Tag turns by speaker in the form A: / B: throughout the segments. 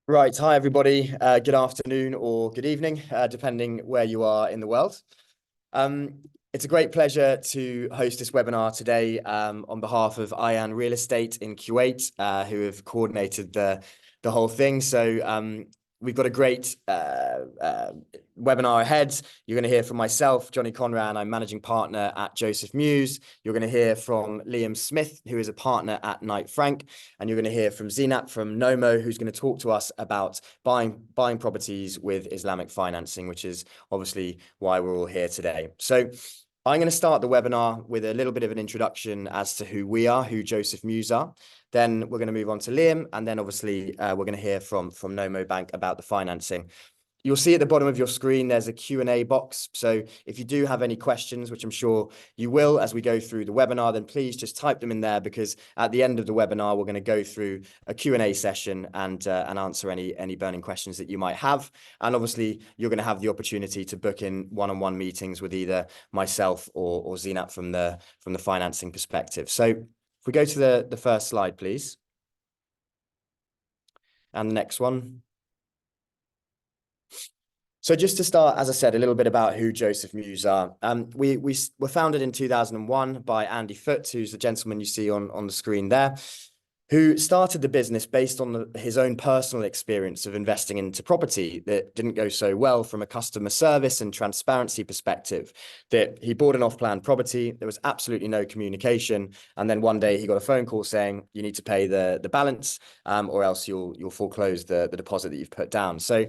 A: Right. Hi, everybody. Good afternoon or good evening, depending where you are in the world. It's a great pleasure to host this webinar today on behalf of Aayan Real Estate in Kuwait, who have coordinated the whole thing. So we've got a great webinar ahead. You're going to hear from myself, Johnny Conran. I'm managing partner at Joseph Mews. You're going to hear from Liam Smith, who is a partner at Knight Frank, and you're going to hear from Zinat from NOMO, who's going to talk to us about buying properties with Islamic financing, which is obviously why we're all here today. So I'm going to start the webinar with a little bit of an introduction as to who we are, who Joseph Mews are. Then we're going to move on to Liam, and then obviously we're going to hear from NOMO Bank about the financing. You'll see at the bottom of your screen, there's a Q&A box. So if you do have any questions, which I'm sure you will as we go through the webinar, then please just type them in there, because at the end of the webinar, we're going to go through a Q&A session and answer any burning questions that you might have. And obviously, you're going to have the opportunity to book in one-on-one meetings with either myself or Zinat from the financing perspective. So if we go to the first slide, please. And the next one. So just to start, as I said, a little bit about who Joseph Mews are. We were founded in 2001 by Andy Foote, who's the gentleman you see on the screen there, who started the business based on his own personal experience of investing into property that didn't go so well from a customer service and transparency perspective. That he bought an off-plan property, there was absolutely no communication, and then one day he got a phone call saying, you need to pay the balance, or else you'll foreclose the deposit that you've put down. So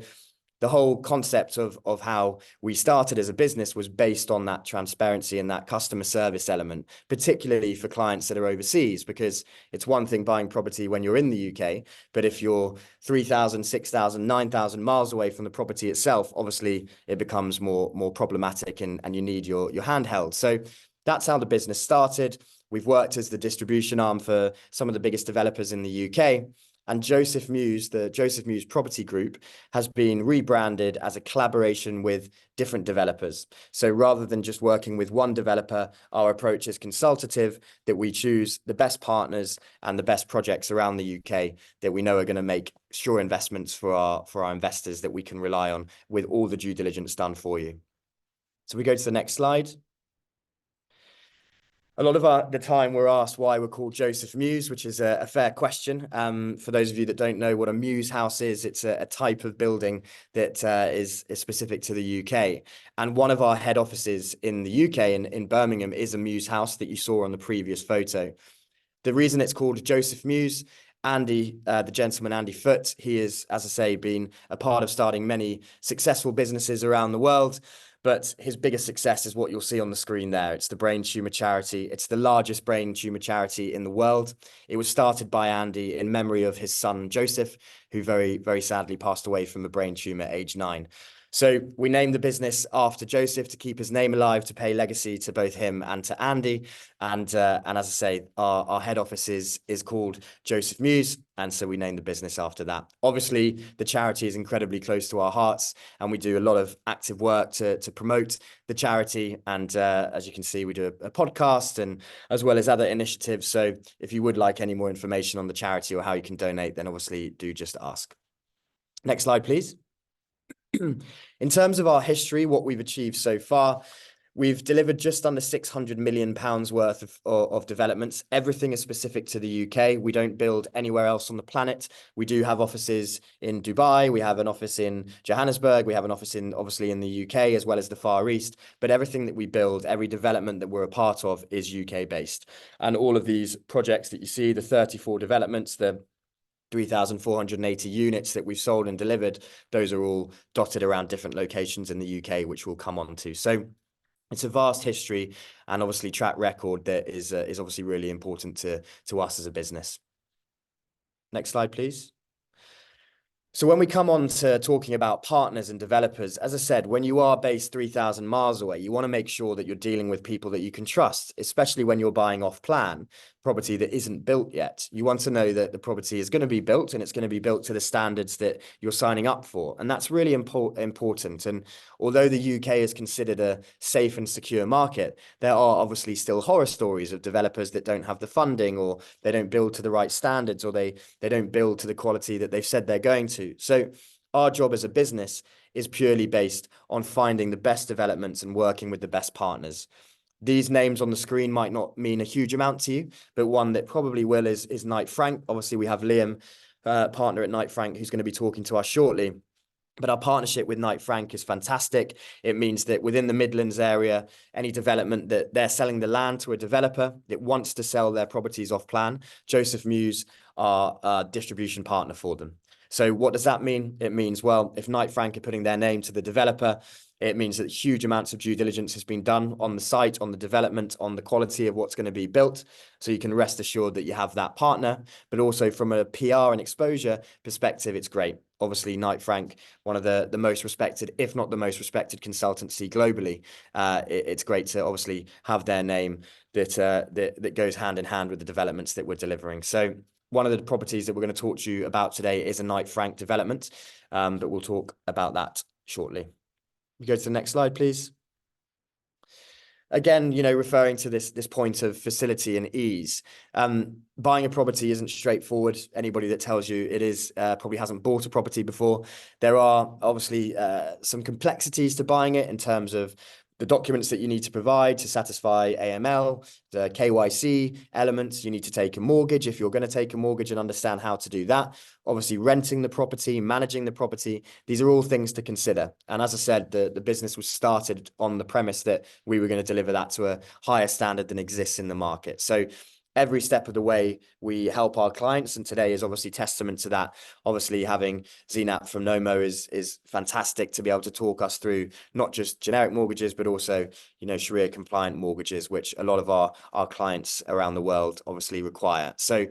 A: the whole concept of how we started as a business was based on that transparency and that customer service element, particularly for clients that are overseas, because it's one thing buying property when you're in the UK, but if you're 3,000, 6,000, 9,000 miles away from the property itself, obviously it becomes more problematic and you need your handheld. So that's how the business started. We've worked as the distribution arm for some of the biggest developers in the UK. And Joseph Mews, the Joseph Mews Property Group, has been rebranded as a collaboration with different developers. So rather than just working with one developer, our approach is consultative, that we choose the best partners and the best projects around the UK that we know are going to make sure investments for our investors that we can rely on, with all the due diligence done for you. So we go to the next slide. A lot of the time we're asked why we're called Joseph Mews, which is a fair question. For those of you that don't know what a Mews house is, it's a type of building that is specific to the UK. And one of our head offices in the UK, in Birmingham, is a Mews house that you saw on the previous photo. The reason it's called Joseph Mews, Andy, the gentleman, Andy Foote, he is, as I say, been a part of starting many successful businesses around the world. But his biggest success is what you'll see on the screen there. It's the brain tumor charity. It's the largest brain tumor charity in the world. It was started by Andy in memory of his son, Joseph, who very, very sadly passed away from a brain tumor at age 9. So we named the business after Joseph to keep his name alive, to pay legacy to both him and to Andy. And as I say, our head office is called Joseph Mews, and so we named the business after that. Obviously, the charity is incredibly close to our hearts, and we do a lot of active work to promote the charity. And as you can see, we do a podcast, and as well as other initiatives. So if you would like any more information on the charity or how you can donate, then obviously do just ask. Next slide, please. In terms of our history, what we've achieved so far, we've delivered just under £600 million worth of developments. Everything is specific to the UK. We don't build anywhere else on the planet. We do have offices in Dubai. We have an office in Johannesburg. We have an office obviously in the UK, as well as the Far East. But everything that we build, every development that we're a part of, is UK based. And all of these projects that you see, the 34 developments, the 3,480 units that we've sold and delivered, those are all dotted around different locations in the UK, which we'll come on to. So it's a vast history and obviously track record that is obviously really important to us as a business. Next slide, please. So when we come on to talking about partners and developers, as I said, when you are based 3,000 miles away, you want to make sure that you're dealing with people that you can trust, especially when you're buying off plan, property that isn't built yet. You want to know that the property is going to be built, and it's going to be built to the standards that you're signing up for. And that's really important. And although the UK is considered a safe and secure market, there are obviously still horror stories of developers that don't have the funding, or they don't build to the right standards, or they don't build to the quality that they've said they're going to. So our job as a business is purely based on finding the best developments and working with the best partners. These names on the screen might not mean a huge amount to you, but one that probably will is Knight Frank. Obviously, we have Liam, partner at Knight Frank, who's going to be talking to us shortly. But our partnership with Knight Frank is fantastic. It means that within the Midlands area, any development that they're selling the land to a developer that wants to sell their properties off plan, Joseph Mews are a distribution partner for them. So what does that mean? It means, well, if Knight Frank are putting their name to the developer, it means that huge amounts of due diligence has been done on the site, on the development, on the quality of what's going to be built. So you can rest assured that you have that partner, but also from a PR and exposure perspective, it's great. Obviously, Knight Frank, one of the most respected, if not the most respected consultancy globally. It's great to obviously have their name that goes hand in hand with the developments that we're delivering. So one of the properties that we're going to talk to you about today is a Knight Frank development, but we'll talk about that shortly. We go to the next slide, please. Again, referring to this point of facility and ease, buying a property isn't straightforward. Anybody that tells you it is probably hasn't bought a property before. There are obviously some complexities to buying it in terms of the documents that you need to provide to satisfy AML, the KYC elements. You need to take a mortgage if you're going to take a mortgage and understand how to do that. Obviously, renting the property, managing the property, these are all things to consider. And as I said, the business was started on the premise that we were going to deliver that to a higher standard than exists in the market. So every step of the way, we help our clients, and today is obviously testament to that. Obviously, having Zinat from NOMO is fantastic to be able to talk us through not just generic mortgages, but also, Sharia-compliant mortgages, which a lot of our clients around the world obviously require. So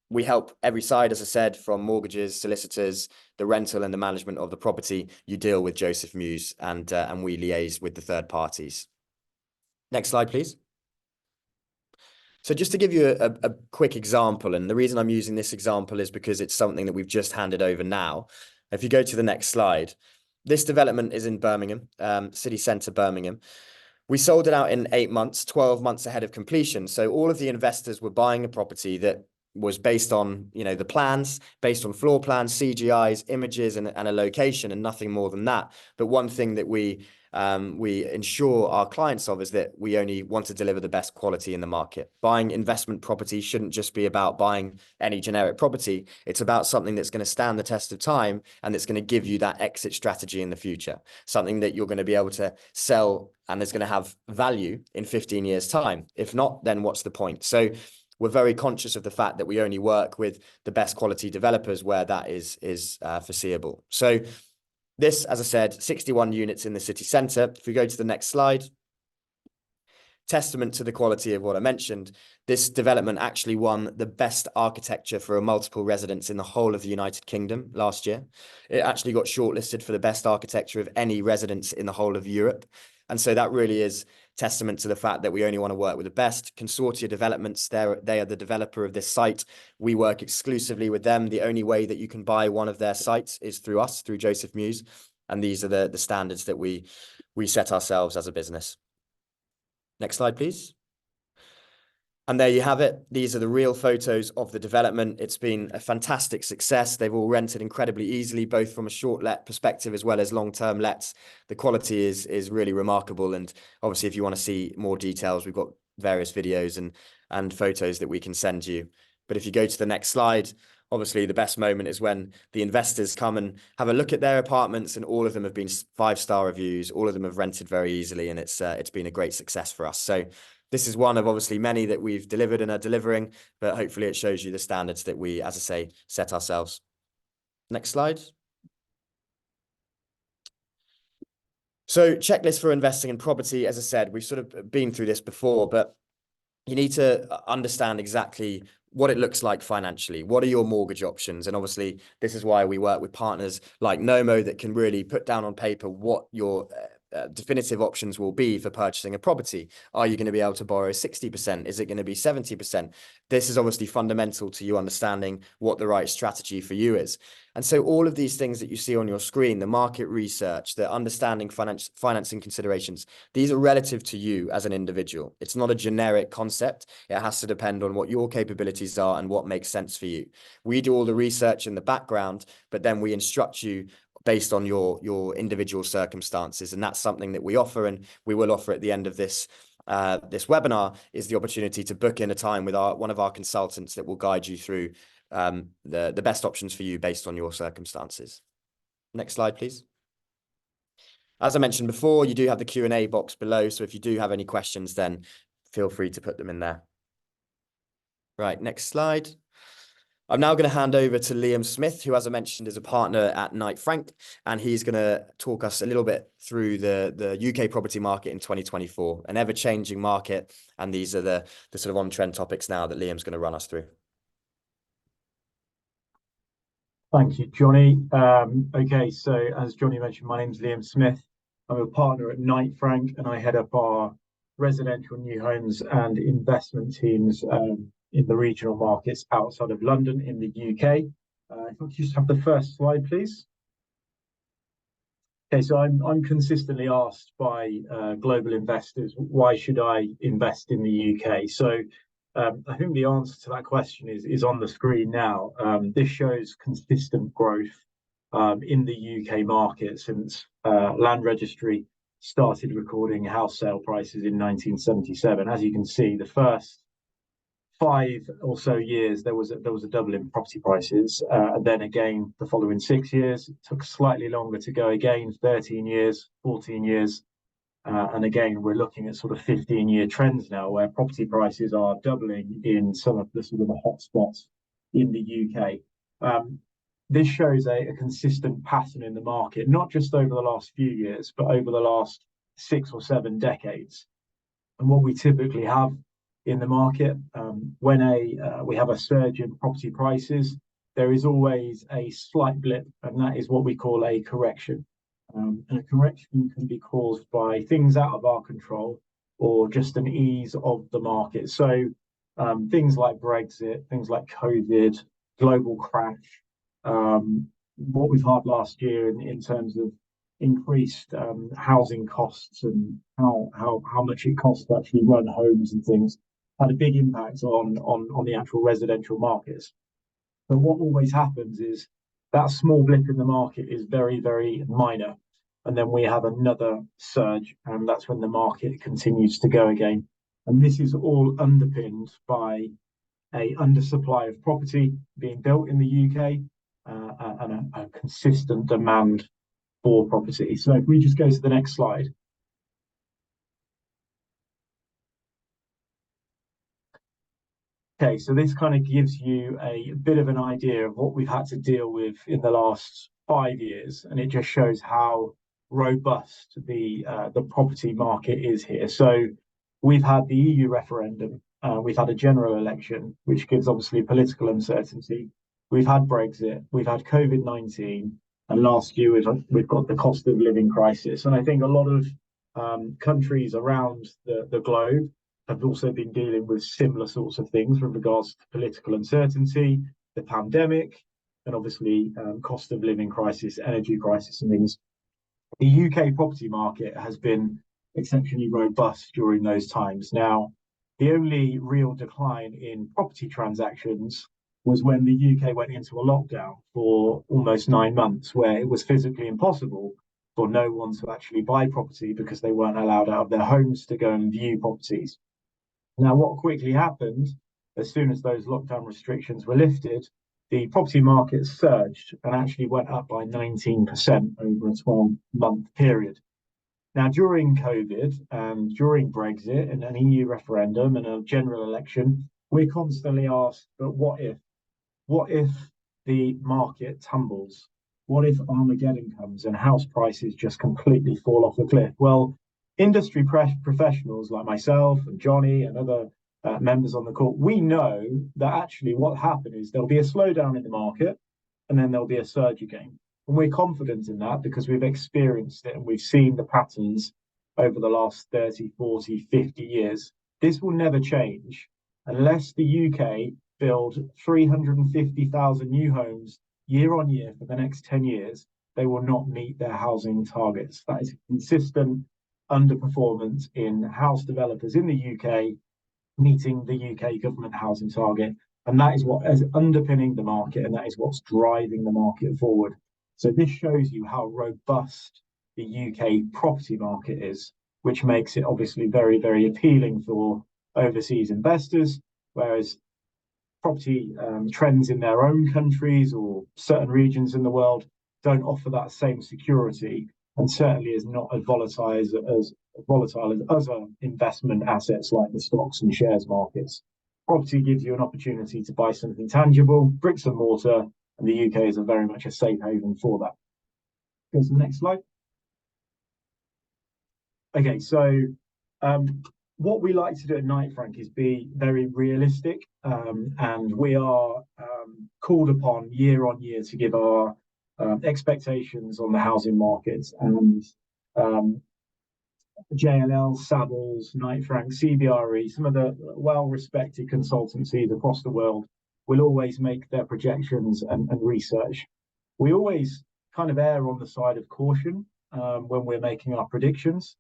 A: we help every side, as I said, from mortgages, solicitors, the rental and the management of the property. You deal with Joseph Mews, and we liaise with the third parties. Next slide, please. So just to give you a quick example, and the reason I'm using this example is because it's something that we've just handed over now. If you go to the next slide, this development is in Birmingham, city centre Birmingham. We sold it out in 8 months, 12 months ahead of completion. So all of the investors were buying a property that was based on, the plans, based on floor plans, CGIs, images, and a location, and nothing more than that. But one thing that we ensure our clients of is that we only want to deliver the best quality in the market. Buying investment property shouldn't just be about buying any generic property. It's about something that's going to stand the test of time, and that's going to give you that exit strategy in the future, something that you're going to be able to sell and is going to have value in 15 years' time. If not, then what's the point? So we're very conscious of the fact that we only work with the best quality developers where that is foreseeable. So this, as I said, 61 units in the city centre. If we go to the next slide, testament to the quality of what I mentioned, this development actually won the best architecture for a multiple residence in the whole of the United Kingdom last year. It actually got shortlisted for the best architecture of any residence in the whole of Europe. And so that really is testament to the fact that we only want to work with the best. Consortia Developments, they are the developer of this site. We work exclusively with them. The only way that you can buy one of their sites is through us, through Joseph Mews. And these are the standards that we set ourselves as a business. Next slide, please. And there you have it. These are the real photos of the development. It's been a fantastic success. They've all rented incredibly easily, both from a short let perspective as well as long-term lets. The quality is really remarkable. And obviously, if you want to see more details, we've got various videos and photos that we can send you. But if you go to the next slide, obviously the best moment is when the investors come and have a look at their apartments, and all of them have been 5-star reviews. All of them have rented very easily, and it's been a great success for us. So this is one of obviously many that we've delivered and are delivering, but hopefully it shows you the standards that we, as I say, set ourselves. Next slide. So checklist for investing in property. As I said, we've sort of been through this before, but you need to understand exactly what it looks like financially. What are your mortgage options? And obviously, this is why we work with partners like NOMO that can really put down on paper what your definitive options will be for purchasing a property. Are you going to be able to borrow 60%? Is it going to be 70%? This is obviously fundamental to you understanding what the right strategy for you is. And so all of these things that you see on your screen, the market research, the understanding financing considerations, these are relative to you as an individual. It's not a generic concept. It has to depend on what your capabilities are and what makes sense for you. We do all the research in the background, but then we instruct you based on your individual circumstances. And that's something that we offer, and we will offer at the end of this webinar, is the opportunity to book in a time with one of our consultants that will guide you through the best options for you based on your circumstances. Next slide, please. As I mentioned before, you do have the Q&A box below. So if you do have any questions, then feel free to put them in there. Right, next slide. I'm now going to hand over to Liam Smith, who, as I mentioned, is a partner at Knight Frank, and he's going to talk us a little bit through the UK property market in 2024, an ever-changing market, and these are the sort of on-trend topics now that Liam's going to run us through.
B: Thank you, Johnny. Okay, so as Johnny mentioned, my name's Liam Smith. I'm a partner at Knight Frank, and I head up our residential new homes and investment teams in the regional markets outside of London in the UK. If I could just have the first slide, please. Okay, so I'm consistently asked by global investors, why should I invest in the UK? So I think the answer to that question is on the screen now. This shows consistent growth in the UK market since Land Registry started recording house sale prices in 1977. As you can see, the first 5 or so years there was a double in property prices, and then again the following 6 years. It took slightly longer to go again, 13 years, 14 years. And again, we're looking at sort of 15-year trends now where property prices are doubling in some of the sort of the hotspots in the UK. This shows a consistent pattern in the market, not just over the last few years, but over the last 6 or 7 decades. And what we typically have in the market, when we have a surge in property prices, there is always a slight blip, and that is what we call a correction. And a correction can be caused by things out of our control or just an ease of the market. So things like Brexit, things like COVID, global crash, what we've had last year in terms of increased housing costs and how much it costs to actually run homes and things, had a big impact on the actual residential markets. But what always happens is that small blip in the market is very, very minor. And then we have another surge, and that's when the market continues to go again. And this is all underpinned by a undersupply of property being built in the UK and a consistent demand for property. So if we just go to the next slide. Okay, so this kind of gives you a bit of an idea of what we've had to deal with in the last 5 years, and it just shows how robust the property market is here. So we've had the EU referendum, we've had a general election, which gives obviously political uncertainty. We've had Brexit, we've had COVID-19, and last year we've got the cost of living crisis. And I think a lot of countries around the globe have also been dealing with similar sorts of things with regards to political uncertainty, the pandemic, and obviously cost of living crisis, energy crisis and things. The UK property market has been exceptionally robust during those times. Now, the only real decline in property transactions was when the UK went into a lockdown for almost 9 months, where it was physically impossible for no one to actually buy property because they weren't allowed out of their homes to go and view properties. Now, what quickly happened, as soon as those lockdown restrictions were lifted, the property market surged and actually went up by 19% over a 12-month period. Now, during COVID and during Brexit and an EU referendum and a general election, we're constantly asked, but what if? What if the market tumbles? What if Armageddon comes and house prices just completely fall off a cliff? Well, industry professionals like myself and Johnny and other members on the call, we know that actually what happened is there'll be a slowdown in the market and then there'll be a surge again. And we're confident in that because we've experienced it and we've seen the patterns over the last 30, 40, 50 years. This will never change unless the UK build 350,000 new homes year on year for the next 10 years. They will not meet their housing targets. That is a consistent underperformance in house developers in the UK meeting the UK government housing target. And that is what is underpinning the market, and that is what's driving the market forward. So this shows you how robust the UK property market is, which makes it obviously very, very appealing for overseas investors, whereas property trends in their own countries or certain regions in the world don't offer that same security, and certainly is not as volatile as other investment assets like the stocks and shares markets. Property gives you an opportunity to buy something tangible, bricks and mortar, and the UK is very much a safe haven for that. Go to the next slide. Okay, so what we like to do at Knight Frank is be very realistic, and we are called upon year on year to give our expectations on the housing markets. And JLL, Savills, Knight Frank, CBRE, some of the well-respected consultancies across the world will always make their projections and research. We always kind of err on the side of caution when we're making our predictions.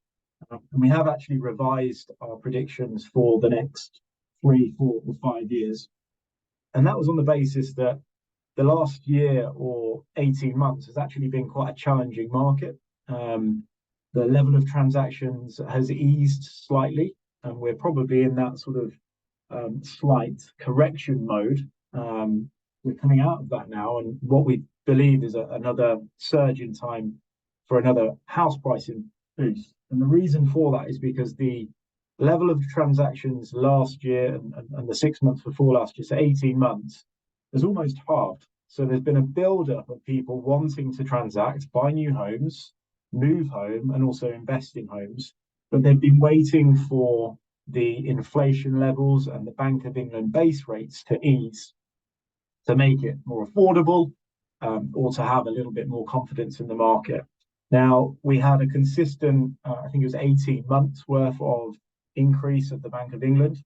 B: And we have actually revised our predictions for the next 3, 4, or 5 years. And that was on the basis that the last year or 18 months has actually been quite a challenging market. The level of transactions has eased slightly, and we're probably in that sort of slight correction mode. We're coming out of that now, and what we believe is another surge in time for another house pricing boost. And the reason for that is because the level of transactions last year and the 6 months before last year, so 18 months, has almost halved. So there's been a build-up of people wanting to transact, buy new homes, move home, and also invest in homes. But they've been waiting for the inflation levels and the Bank of England base rates to ease to make it more affordable, or to have a little bit more confidence in the market. Now, we had a consistent, I think it was 18 months worth of increase of the Bank of England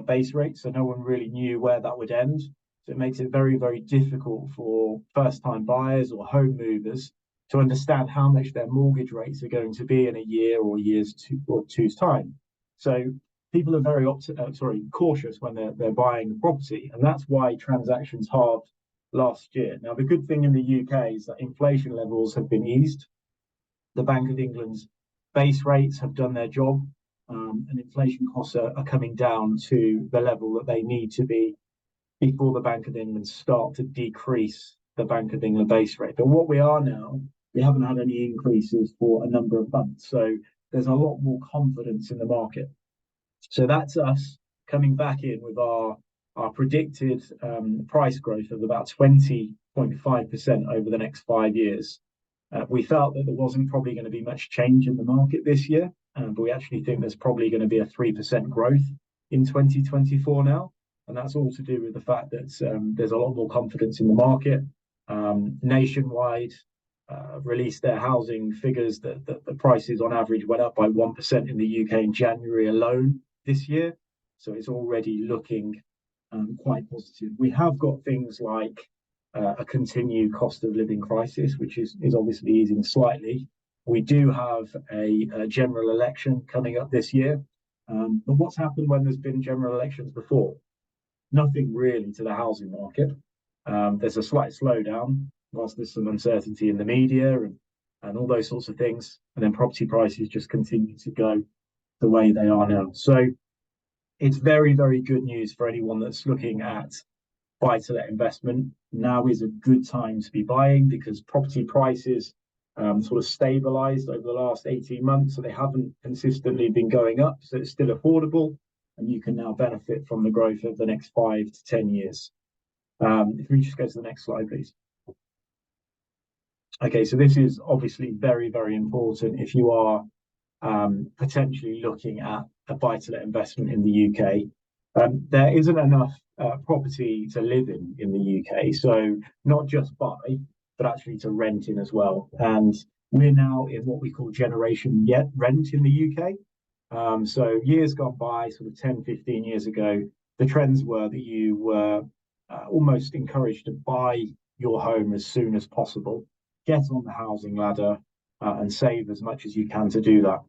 B: base rate. So no one really knew where that would end. So it makes it very, very difficult for first-time buyers or home movers to understand how much their mortgage rates are going to be in a year or two's time. So people are very cautious when they're buying a property, and that's why transactions halved last year. Now, the good thing in the UK is that inflation levels have been eased. The Bank of England's base rates have done their job, and inflation costs are coming down to the level that they need to be before the Bank of England start to decrease the Bank of England base rate. But what we are now, we haven't had any increases for a number of months. So there's a lot more confidence in the market. So that's us coming back in with our predicted price growth of about 20.5% over the next 5 years. We felt that there wasn't probably going to be much change in the market this year, but we actually think there's probably going to be a 3% growth in 2024 now. And that's all to do with the fact that there's a lot more confidence in the market. Nationwide released their housing figures that the prices on average went up by 1% in the UK in January alone this year. So it's already looking quite positive. We have got things like a continued cost of living crisis, which is obviously easing slightly. We do have a general election coming up this year. But what's happened when there's been general elections before? Nothing really to the housing market. There's a slight slowdown whilst there's some uncertainty in the media and all those sorts of things. And then property prices just continue to go the way they are now. So it's very, very good news for anyone that's looking at buy-to-let investment. Now is a good time to be buying because property prices sort of stabilized over the last 18 months. So they haven't consistently been going up. So it's still affordable. And you can now benefit from the growth of the next 5 to 10 years. If we just go to the next slide, please. Okay, so this is obviously very, very important if you are potentially looking at a buy-to-let investment in the UK. There isn't enough property to live in the UK, so not just buy, but actually to rent in as well. And we're now in what we call generation yet rent in the UK. So years gone by, sort of 10, 15 years ago, the trends were that you were almost encouraged to buy your home as soon as possible, get on the housing ladder, and save as much as you can to do that.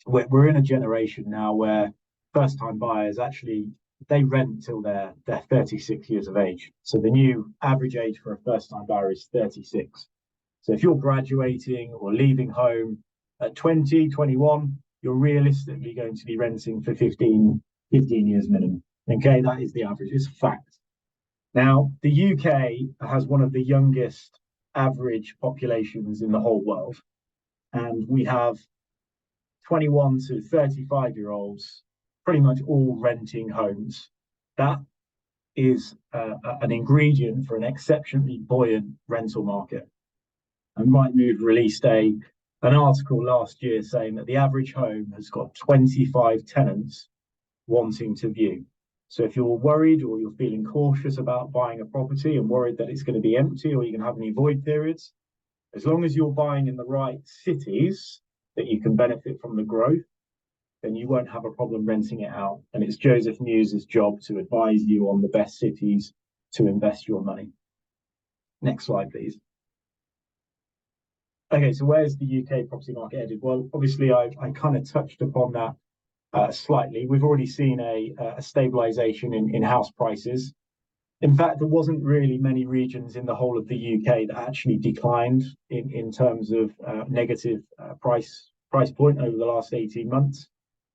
B: We're in a generation now where first-time buyers actually they rent till they're 36 years of age. So the new average age for a first-time buyer is 36. So if you're graduating or leaving home at 20, 21, you're realistically going to be renting for 15 years minimum. Okay, that is the average. It's a fact. Now, the UK has one of the youngest average populations in the whole world, and we have 21 to 35-year-olds pretty much all renting homes. That is an ingredient for an exceptionally buoyant rental market. And Rightmove released an article last year saying that the average home has got 25 tenants wanting to view. So if you're worried or you're feeling cautious about buying a property and worried that it's going to be empty or you're going to have any void periods, as long as you're buying in the right cities that you can benefit from the growth, then you won't have a problem renting it out. And it's Joseph Mews' job to advise you on the best cities to invest your money. Next slide, please. Okay, so where's the UK property market headed? Well, obviously, I kind of touched upon that slightly. We've already seen a stabilization in house prices. In fact, there wasn't really many regions in the whole of the UK that actually declined in terms of negative price point over the last 18 months.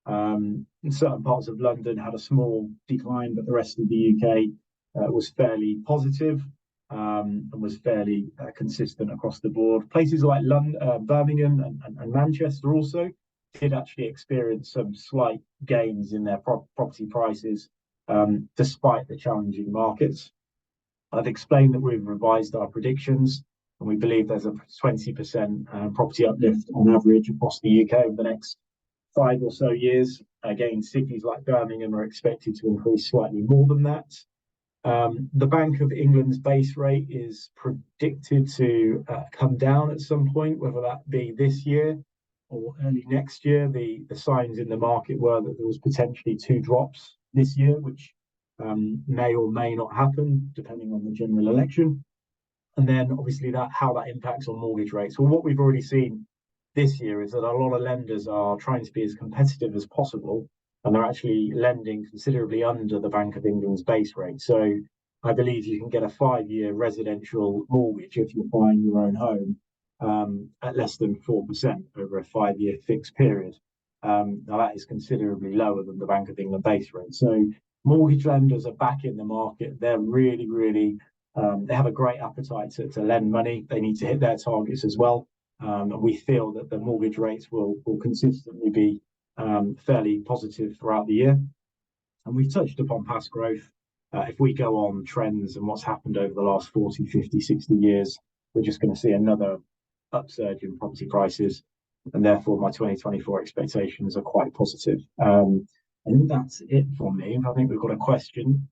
B: In certain parts of London had a small decline, but the rest of the UK was fairly positive and was fairly consistent across the board. Places like Birmingham and Manchester also did actually experience some slight gains in their property prices, despite the challenging markets. I've explained that we've revised our predictions, and we believe there's a 20% property uplift on average across the UK over the next 5 or so years. Again, cities like Birmingham are expected to increase slightly more than that. The Bank of England's base rate is predicted to come down at some point, whether that be this year or early next year. The signs in the market were that there was potentially 2 drops this year, which may or may not happen depending on the general election. And then obviously how that impacts on mortgage rates. Well, what we've already seen this year is that a lot of lenders are trying to be as competitive as possible, and they're actually lending considerably under the Bank of England's base rate. So I believe you can get a 5-year residential mortgage if you're buying your own home at less than 4% over a 5-year fixed period. Now that is considerably lower than the Bank of England base rate. So mortgage lenders are back in the market. They're really, they have a great appetite to lend money. They need to hit their targets as well. And we feel that the mortgage rates will consistently be fairly positive throughout the year. And we've touched upon past growth. If we go on trends and what's happened over the last 40, 50, 60 years, we're just going to see another upsurge in property prices. And therefore, my 2024 expectations are quite positive. I think that's it from me. I think we've got a question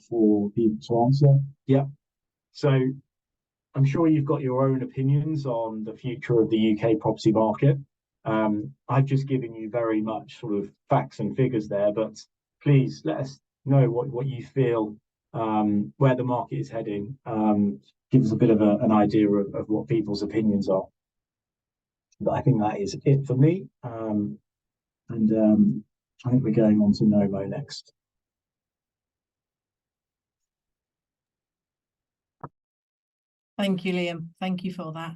B: for people to answer. Yeah. So I'm sure you've got your own opinions on the future of the UK property market. I've just given you very much sort of facts and figures there, but please let us know what you feel, where the market is heading. Give us a bit of an idea of what people's opinions are. But I think that is it for me. I think we're going on to NOMO next.
C: Thank you, Liam. Thank you for that.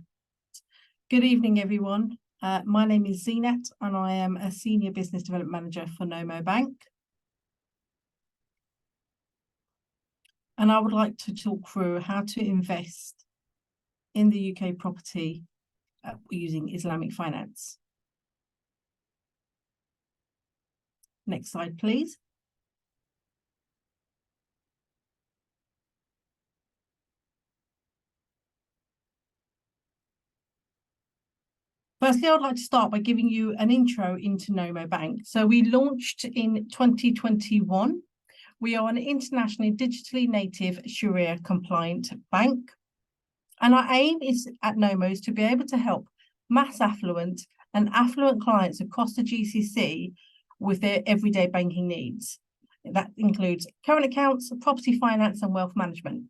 C: Good evening, everyone. My name is Zinat, and I am a Senior Business Development Manager for NOMO Bank. And I would like to talk through how to invest in the UK property using Islamic finance. Next slide, please. Firstly, I would like to start by giving you an intro into NOMO Bank. So we launched in 2021. We are an internationally digitally native Sharia-compliant bank. And our aim is at NOMO is to be able to help mass affluent and affluent clients across the GCC with their everyday banking needs. That includes current accounts, property finance, and wealth management.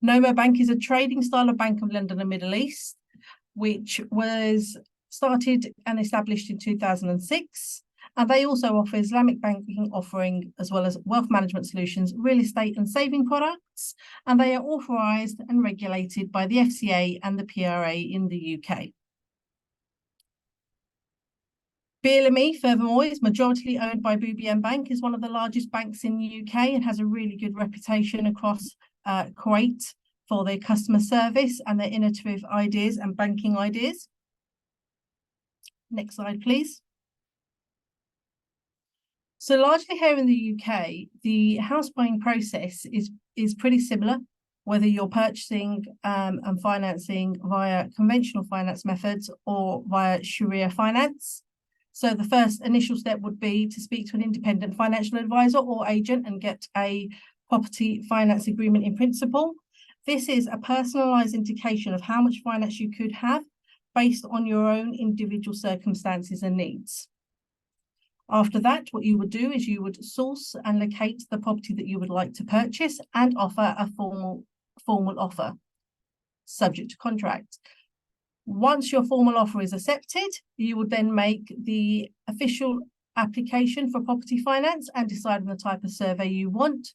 C: NOMO Bank is a trading style of Bank of London and Middle East, which was started and established in 2006. And they also offer Islamic banking offering, as well as wealth management solutions, real estate and saving products. And they are authorised and regulated by the FCA and the PRA in the UK. BLME, furthermore, is majority owned by BBM Bank, is one of the largest banks in the UK and has a really good reputation across Kuwait for their customer service and their innovative ideas and banking ideas. Next slide, please. So largely here in the UK, the house buying process is pretty similar, whether you're purchasing and financing via conventional finance methods or via Sharia finance. So the first initial step would be to speak to an independent financial advisor or agent and get a property finance agreement in principle. This is a personalised indication of how much finance you could have based on your own individual circumstances and needs. After that, what you would do is you would source and locate the property that you would like to purchase and offer a formal offer, subject to contract. Once your formal offer is accepted, you would then make the official application for property finance and decide on the type of survey you want,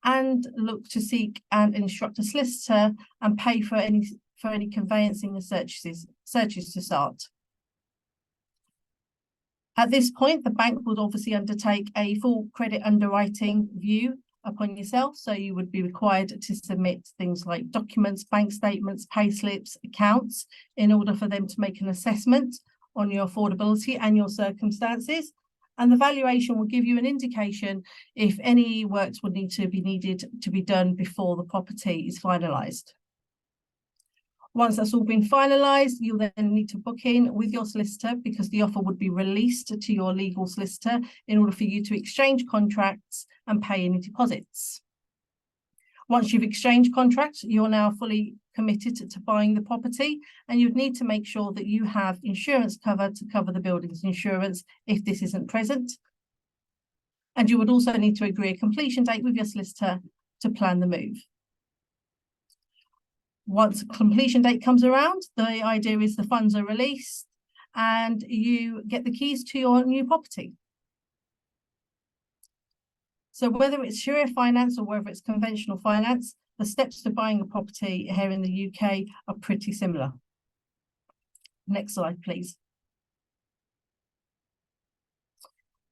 C: and look to seek and instruct a solicitor and pay for any conveyancing and searches to start. At this point, the bank would obviously undertake a full credit underwriting view upon yourself. So you would be required to submit things like documents, bank statements, pay slips, accounts, in order for them to make an assessment on your affordability and your circumstances. And the valuation will give you an indication if any works would need to be done before the property is finalised. Once that's all been finalised, you'll then need to book in with your solicitor, because the offer would be released to your legal solicitor in order for you to exchange contracts and pay any deposits. Once you've exchanged contracts, you're now fully committed to buying the property, and you'd need to make sure that you have insurance cover to cover the building's insurance if this isn't present. And you would also need to agree a completion date with your solicitor to plan the move. Once completion date comes around, the idea is the funds are released and you get the keys to your new property. So whether it's Sharia finance or whether it's conventional finance, the steps to buying a property here in the UK are pretty similar. Next slide, please.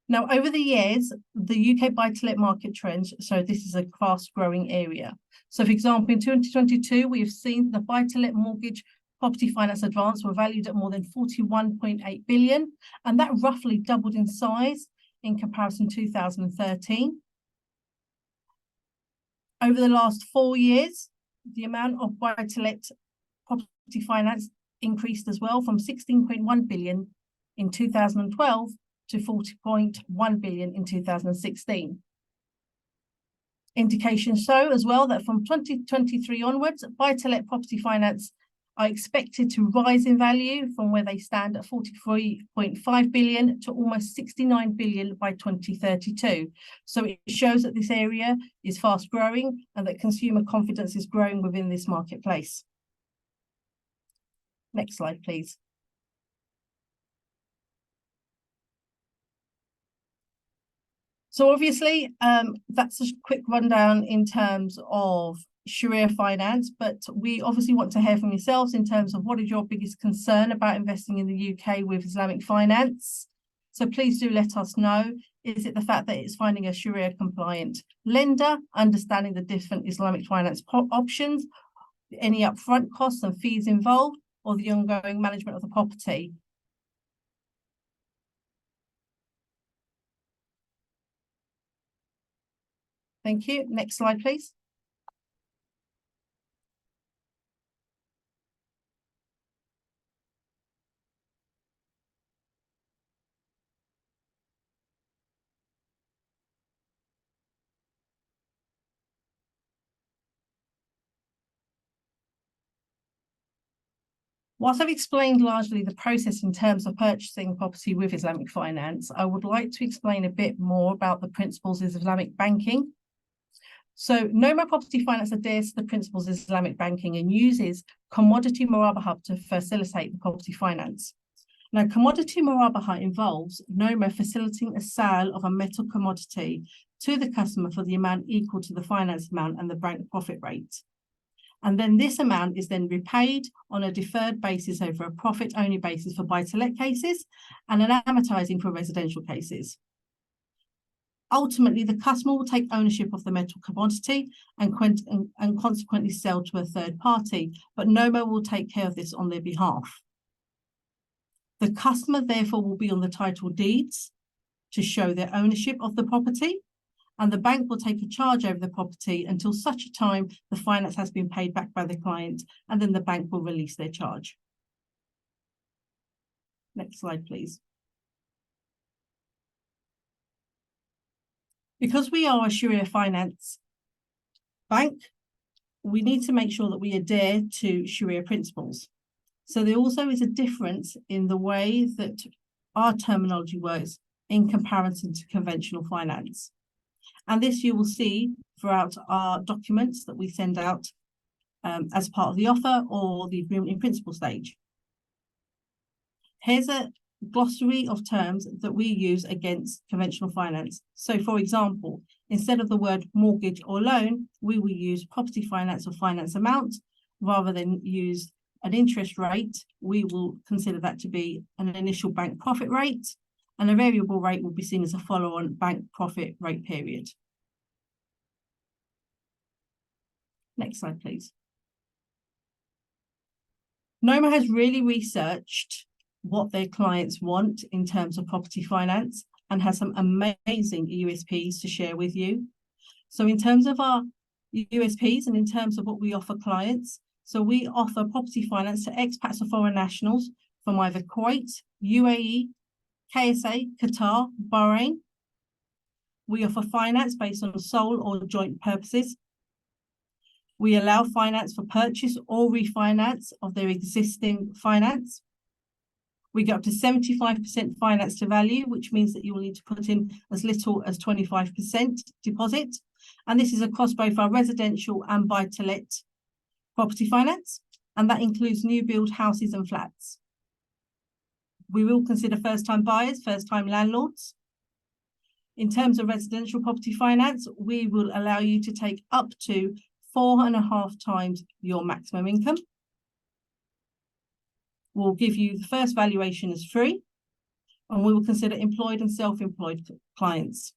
C: Now, over the years, the UK buy-to-let market trends, so this is a fast-growing area. So, for example, in 2022, we have seen the buy-to-let mortgage property finance advance were valued at more than 41.8 billion, and that roughly doubled in size in comparison to 2013. Over the last 4 years, the amount of buy-to-let property finance increased as well, from 16.1 billion in 2012 to 40.1 billion in 2016. Indications show as well that from 2023 onwards, buy-to-let property finance are expected to rise in value from where they stand at 43.5 billion to almost 69 billion by 2032. So it shows that this area is fast growing and that consumer confidence is growing within this marketplace. Next slide, please. So obviously, that's a quick rundown in terms of Sharia finance, but we obviously want to hear from yourselves in terms of what is your biggest concern about investing in the UK with Islamic finance. So please do let us know. Is it the fact that it's finding a Sharia-compliant lender, understanding the different Islamic finance options, any upfront costs and fees involved, or the ongoing management of the property? Thank you. Next slide, please. Whilst I've explained largely the process in terms of purchasing property with Islamic finance, I would like to explain a bit more about the principles of Islamic banking. So NOMO Property Finance adheres to the principles of Islamic banking and uses commodity murabaha to facilitate the property finance. Now, commodity murabaha involves NOMO facilitating a sale of a metal commodity to the customer for the amount equal to the finance amount and the bank profit rate. And then this amount is then repaid on a deferred basis over a profit-only basis for buy-to-let cases and an amortizing for residential cases. Ultimately, the customer will take ownership of the metal commodity and consequently sell to a third party, but NOMO will take care of this on their behalf. The customer, therefore, will be on the title deeds to show their ownership of the property, and the bank will take a charge over the property until such a time the finance has been paid back by the client, and then the bank will release their charge. Next slide, please. Because we are a Sharia finance bank, we need to make sure that we adhere to Sharia principles. So there also is a difference in the way that our terminology works in comparison to conventional finance. And this you will see throughout our documents that we send out as part of the offer or the agreement in principle stage. Here's a glossary of terms that we use against conventional finance. So for example, instead of the word mortgage or loan, we will use property finance or finance amount. Rather than use an interest rate, we will consider that to be an initial bank profit rate, and a variable rate will be seen as a follow-on bank profit rate period. Next slide, please. NOMO has really researched what their clients want in terms of property finance and has some amazing USPs to share with you. So in terms of our USPs and in terms of what we offer clients, so we offer property finance to expats or foreign nationals from either Kuwait, UAE, KSA, Qatar, Bahrain. We offer finance based on sole or joint purposes. We allow finance for purchase or refinance of their existing finance. We get up to 75% finance to value, which means that you will need to put in as little as 25% deposit. And this is across both our residential and buy-to-let property finance. And that includes new build houses and flats. We will consider first-time buyers, first-time landlords. In terms of residential property finance, we will allow you to take up to 4.5 times your maximum income. We'll give you the first valuation as free, and we will consider employed and self-employed clients.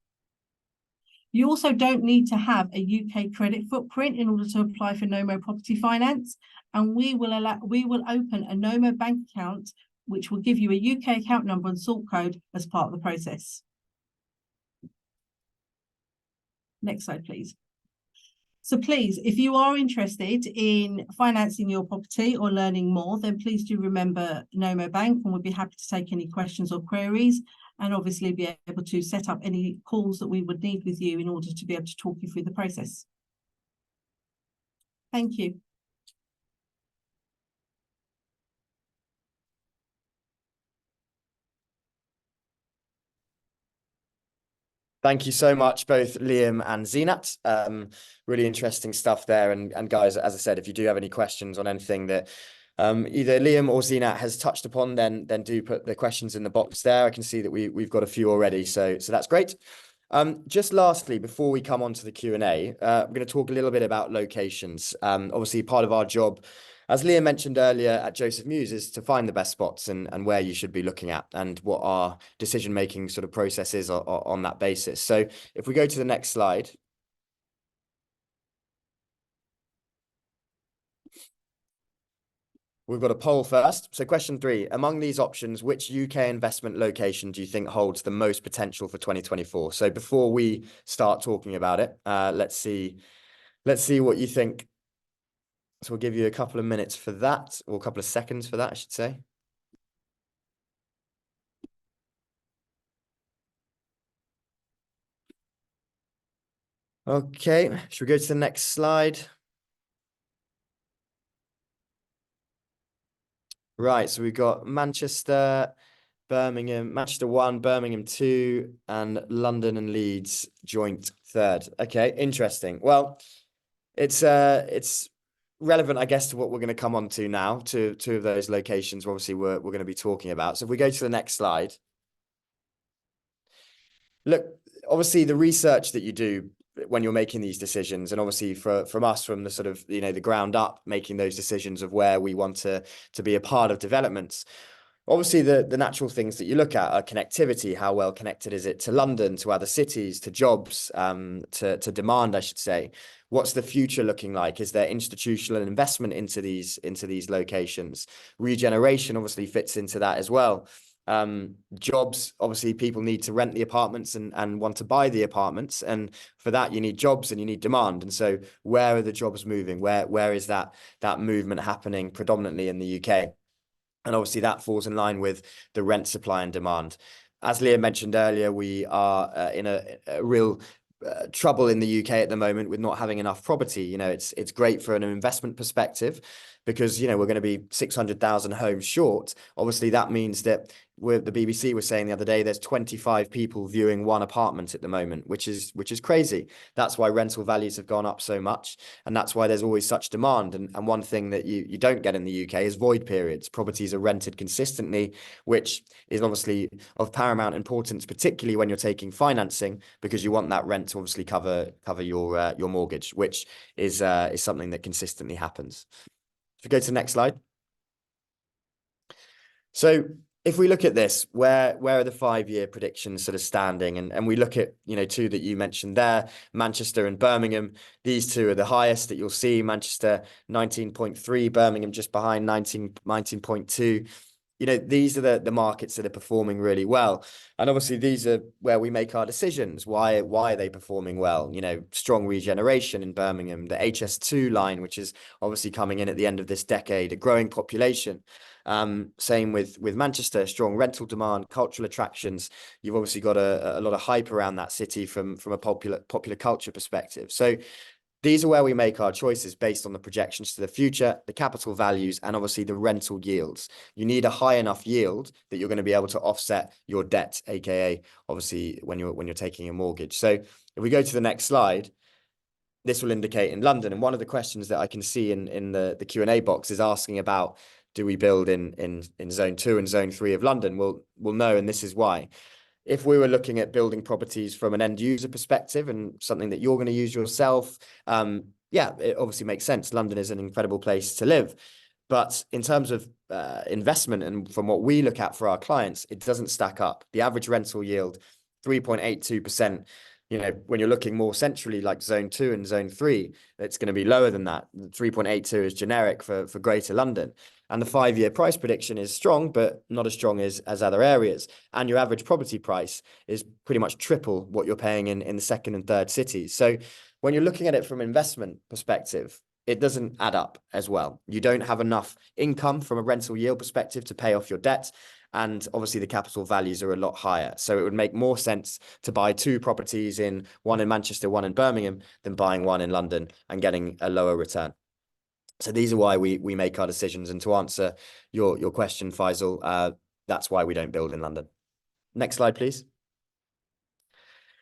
C: You also don't need to have a UK credit footprint in order to apply for NOMO property finance, and we will open a NOMO bank account, which will give you a UK account number and sort code as part of the process. Next slide, please. So please, if you are interested in financing your property or learning more, then please do remember NOMO Bank, and we'll be happy to take any questions or queries, and obviously be able to set up any calls that we would need with you in order to be able to talk you through the process. Thank you.
A: Thank you so much, both Liam and Zeenat. Really interesting stuff there. And guys, as I said, if you do have any questions on anything that either Liam or Zeenat has touched upon, then do put the questions in the box there. I can see that we've got a few already, so that's great. Just lastly, before we come on to the Q&A, we're going to talk a little bit about locations. Obviously, part of our job, as Liam mentioned earlier at Joseph Mews, is to find the best spots and where you should be looking at and what our decision-making sort of process is on that basis. So if we go to the next slide. We've got a poll first. So question 3, among these options, which UK investment location do you think holds the most potential for 2024? So before we start talking about it, let's see what you think. So we'll give you a couple of minutes for that, or a couple of seconds for that, I should say. Okay, should we go to the next slide? Right, so we've got Manchester, Birmingham, Manchester 1, Birmingham 2, and London and Leeds joint third. Okay, interesting. Well, it's relevant, I guess, to what we're going to come on to now, to two of those locations obviously we're going to be talking about. So if we go to the next slide. Look, obviously the research that you do when you're making these decisions, and obviously from us, from the sort of, you know, the ground up, making those decisions of where we want to be a part of developments. Obviously, the natural things that you look at are connectivity. How well connected is it to London, to other cities, to jobs, to demand, I should say. What's the future looking like? Is there institutional investment into these locations? Regeneration obviously fits into that as well. Jobs, obviously people need to rent the apartments and want to buy the apartments, and for that you need jobs and you need demand. And so where are the jobs moving? Where is that movement happening predominantly in the UK? And obviously that falls in line with the rent supply and demand. As Leah mentioned earlier, we are in a real trouble in the UK at the moment with not having enough property. You know, it's great for an investment perspective because, you know, we're going to be 600,000 homes short. Obviously, that means that the BBC was saying the other day, there's 25 people viewing one apartment at the moment, which is crazy. That's why rental values have gone up so much, and that's why there's always such demand. And one thing that you don't get in the UK is void periods. Properties are rented consistently, which is obviously of paramount importance, particularly when you're taking financing, because you want that rent to obviously cover your mortgage, which is something that consistently happens. If we go to the next slide. So if we look at this, where are the 5-year predictions sort of standing? And we look at, you know, two that you mentioned there, Manchester and Birmingham. These two are the highest that you'll see. Manchester 19.3, Birmingham just behind 19.2. You know, these are the markets that are performing really well. And obviously these are where we make our decisions. Why are they performing well? You know, strong regeneration in Birmingham, the HS2 line, which is obviously coming in at the end of this decade, a growing population. Same with Manchester, strong rental demand, cultural attractions. You've obviously got a lot of hype around that city from a popular culture perspective. So these are where we make our choices based on the projections to the future, the capital values, and obviously the rental yields. You need a high enough yield that you're going to be able to offset your debt, aka obviously when you're taking a mortgage. So if we go to the next slide, this will indicate in London. And one of the questions that I can see in the Q&A box is asking about, do we build in zone 2 and zone 3 of London? We'll know, and this is why. If we were looking at building properties from an end user perspective and something that you're going to use yourself, yeah, it obviously makes sense. London is an incredible place to live. But in terms of investment and from what we look at for our clients, it doesn't stack up. The average rental yield, 3.82%. You know, when you're looking more centrally, like zone 2 and zone 3, it's going to be lower than that. 3.82 is generic for Greater London. And the 5-year price prediction is strong, but not as strong as other areas. And your average property price is pretty much triple what you're paying in the second and third cities. So when you're looking at it from an investment perspective, it doesn't add up as well. You don't have enough income from a rental yield perspective to pay off your debt. And obviously the capital values are a lot higher. So it would make more sense to buy 2 properties, one in Manchester, one in Birmingham, than buying one in London and getting a lower return. So these are why we make our decisions. And to answer your question, Faisal, that's why we don't build in London. Next slide, please.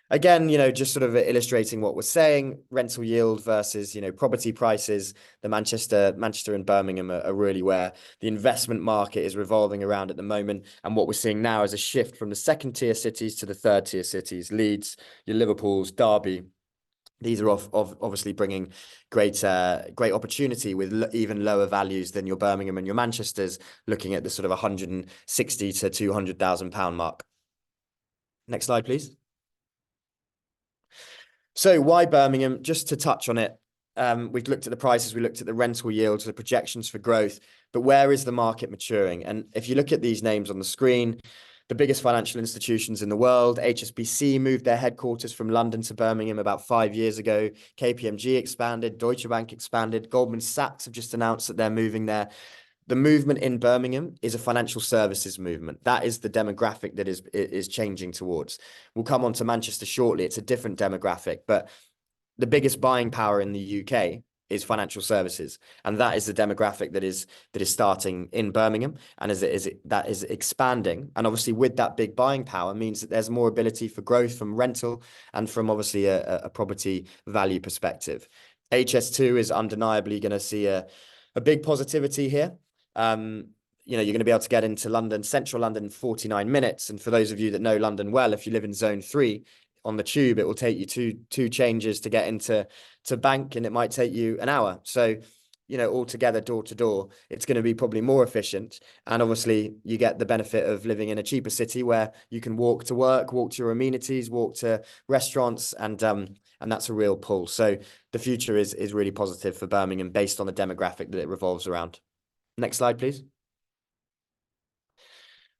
A: Again, you know, just sort of illustrating what we're saying, rental yield versus, you know, property prices. The Manchester and Birmingham are really where the investment market is revolving around at the moment. And what we're seeing now is a shift from the second tier cities to the third tier cities, Leeds, your Liverpools, Derby. These are obviously bringing great opportunity with even lower values than your Birmingham and your Manchesters, looking at the sort of 160 to 200,000 pound mark. Next slide, please. So why Birmingham? Just to touch on it, we've looked at the prices, we looked at the rental yields, the projections for growth, but where is the market maturing? And if you look at these names on the screen, the biggest financial institutions in the world, HSBC moved their headquarters from London to Birmingham about 5 years ago. KPMG expanded, Deutsche Bank expanded, Goldman Sachs have just announced that they're moving there. The movement in Birmingham is a financial services movement. That is the demographic that is changing towards. We'll come on to Manchester shortly. It's a different demographic, but the biggest buying power in the UK is financial services, and that is the demographic that is starting in Birmingham, and that is expanding. And obviously, with that big buying power, means that there's more ability for growth from rental and from obviously a property value perspective. HS2 is undeniably going to see a big positivity here. You know, you're going to be able to get into London, central London, in 49 minutes. And for those of you that know London well, if you live in zone 3 on the tube, it will take you two changes to get into Bank, and it might take you an hour. So, you know, altogether, door to door, it's going to be probably more efficient. And obviously, you get the benefit of living in a cheaper city where you can walk to work, walk to your amenities, walk to restaurants, and that's a real pull. So the future is really positive for Birmingham based on the demographic that it revolves around. Next slide, please.